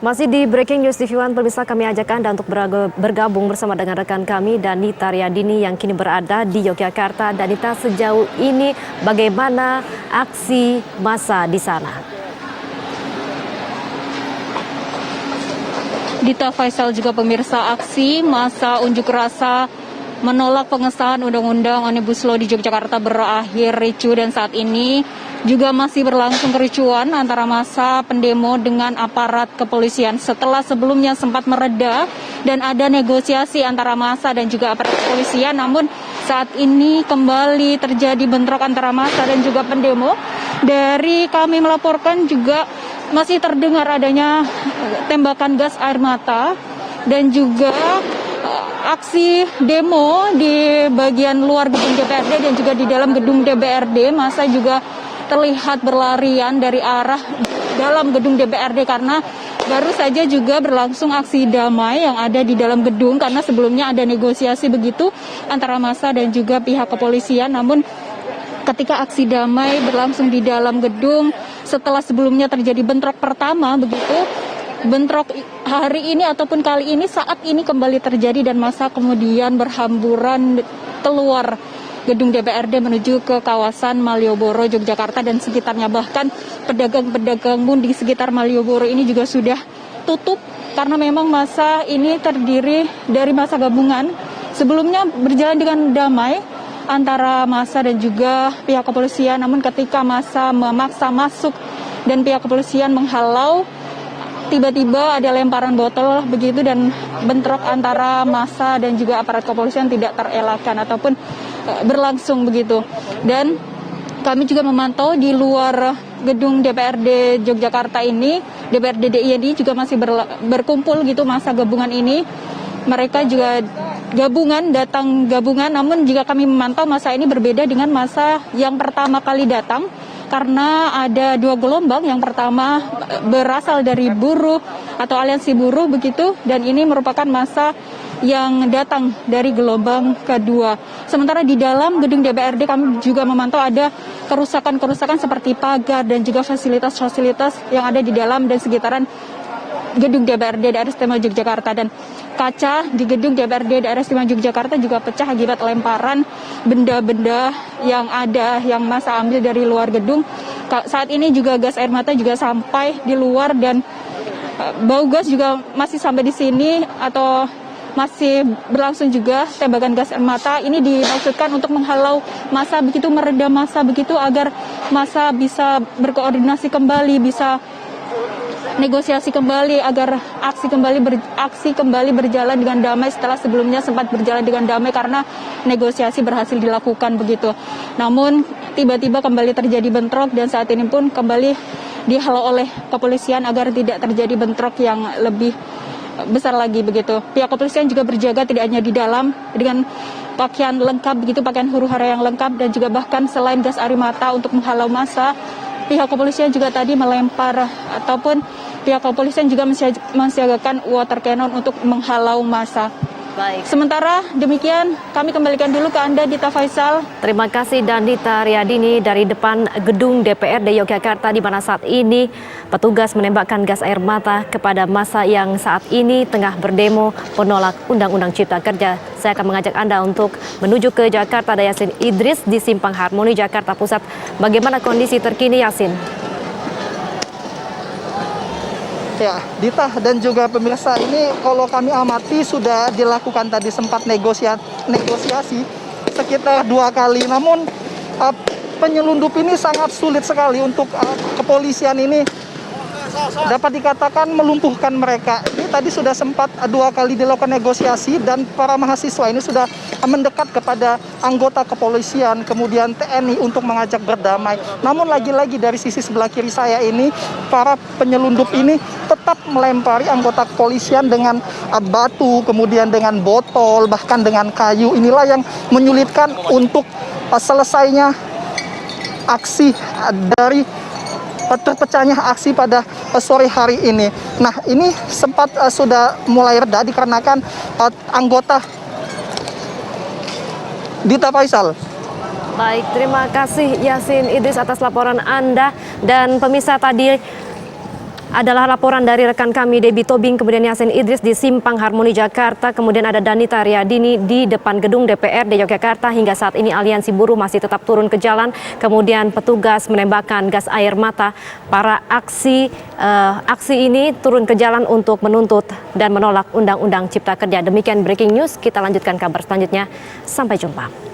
Masih di Breaking News TV One, pemirsa, kami ajak Anda untuk bergabung bersama dengan rekan kami Danita Riyadini yang kini berada di Yogyakarta. Danita, sejauh ini bagaimana aksi massa di sana? Dita, Faisal, juga pemirsa, aksi massa unjuk rasa menolak pengesahan Undang-Undang Omnibus Law di Yogyakarta berakhir ricuh, dan saat ini juga masih berlangsung kericuan antara massa pendemo dengan aparat kepolisian. Setelah sebelumnya sempat mereda dan ada negosiasi antara massa dan juga aparat kepolisian, namun saat ini kembali terjadi bentrok antara massa dan juga pendemo. Dari kami melaporkan juga masih terdengar adanya tembakan gas air mata dan juga aksi demo di bagian luar gedung DPRD dan juga di dalam gedung DPRD. Massa juga terlihat berlarian dari arah dalam gedung DPRD karena baru saja juga berlangsung aksi damai yang ada di dalam gedung, karena sebelumnya ada negosiasi begitu antara massa dan juga pihak kepolisian. Namun ketika aksi damai berlangsung di dalam gedung, setelah sebelumnya terjadi bentrok pertama begitu, bentrok hari ini ataupun kali ini saat ini kembali terjadi dan massa kemudian berhamburan keluar gedung DPRD menuju ke kawasan Malioboro, Yogyakarta dan sekitarnya. Bahkan pedagang-pedagang pun di sekitar Malioboro ini juga sudah tutup karena memang massa ini terdiri dari massa gabungan. Sebelumnya berjalan dengan damai antara massa dan juga pihak kepolisian, namun ketika massa memaksa masuk dan pihak kepolisian menghalau, tiba-tiba ada lemparan botol begitu dan bentrok antara massa dan juga aparat kepolisian tidak terelakkan ataupun berlangsung begitu. Dan kami juga memantau di luar gedung DPRD Yogyakarta ini, DPRD DIY juga masih berkumpul gitu massa gabungan ini. Mereka juga datang gabungan, namun jika kami memantau massa ini berbeda dengan massa yang pertama kali datang karena ada dua gelombang. Yang pertama berasal dari buruh atau aliansi buruh begitu, dan ini merupakan massa yang datang dari gelombang kedua. Sementara di dalam gedung DPRD kami juga memantau ada kerusakan-kerusakan seperti pagar dan juga fasilitas-fasilitas yang ada di dalam dan sekitaran gedung DPRD Daerah Istimewa Yogyakarta, dan kaca di gedung DPRD Daerah Istimewa Yogyakarta juga pecah akibat lemparan benda-benda yang ada yang massa ambil dari luar gedung. Saat ini juga gas air mata juga sampai di luar dan bau gas juga masih sampai di sini atau masih berlangsung juga tembakan gas air mata. Ini dimaksudkan untuk menghalau massa begitu, meredam massa begitu agar massa bisa berkoordinasi kembali, bisa negosiasi kembali agar aksi kembali berjalan dengan damai setelah sebelumnya sempat berjalan dengan damai karena negosiasi berhasil dilakukan begitu. Namun tiba-tiba kembali terjadi bentrok dan saat ini pun kembali dihalau oleh kepolisian agar tidak terjadi bentrok yang lebih besar lagi begitu. Pihak kepolisian juga berjaga tidak hanya di dalam dengan pakaian lengkap begitu, pakaian huru-hara yang lengkap, dan juga bahkan selain gas air mata untuk menghalau massa, pihak kepolisian juga tadi melempar ataupun pihak kepolisian juga mensiagakan water cannon untuk menghalau massa. Baik. Sementara demikian, kami kembalikan dulu ke Anda, Dita, Faisal. Terima kasih Danita Riyadini dari depan gedung DPRD Yogyakarta, di mana saat ini petugas menembakkan gas air mata kepada massa yang saat ini tengah berdemo menolak Undang-Undang Cipta Kerja. Saya akan mengajak Anda untuk menuju ke Jakarta. Ada Yasin Idris di Simpang Harmoni, Jakarta Pusat. Bagaimana kondisi terkini, Yasin? Ya, Dita dan juga pemirsa, ini kalau kami amati sudah dilakukan tadi sempat negosiasi sekitar 2 kali. Namun penyelundup ini sangat sulit sekali untuk kepolisian ini dapat dikatakan melumpuhkan mereka. Ini tadi sudah sempat 2 kali dilakukan negosiasi dan para mahasiswa ini sudah mendekat kepada anggota kepolisian, kemudian TNI untuk mengajak berdamai. Namun lagi-lagi dari sisi sebelah kiri saya ini, para penyelundup ini tetap melempari anggota kepolisian dengan batu, kemudian dengan botol, bahkan dengan kayu. Inilah yang menyulitkan untuk selesainya aksi dari terpecahnya aksi pada sore hari ini. Nah, ini sempat sudah mulai reda dikarenakan anggota. Dita, Faisal. Baik, terima kasih Yasin Idris atas laporan Anda. Dan pemirsa, tadi adalah laporan dari rekan kami Debbie Tobing, kemudian Yasin Idris di Simpang Harmoni Jakarta, kemudian ada Danita Riyadini di depan gedung DPRD Yogyakarta. Hingga saat ini aliansi buruh masih tetap turun ke jalan, kemudian petugas menembakkan gas air mata. Para aksi ini turun ke jalan untuk menuntut dan menolak Undang-Undang Cipta Kerja. Demikian breaking news, kita lanjutkan kabar selanjutnya. Sampai jumpa.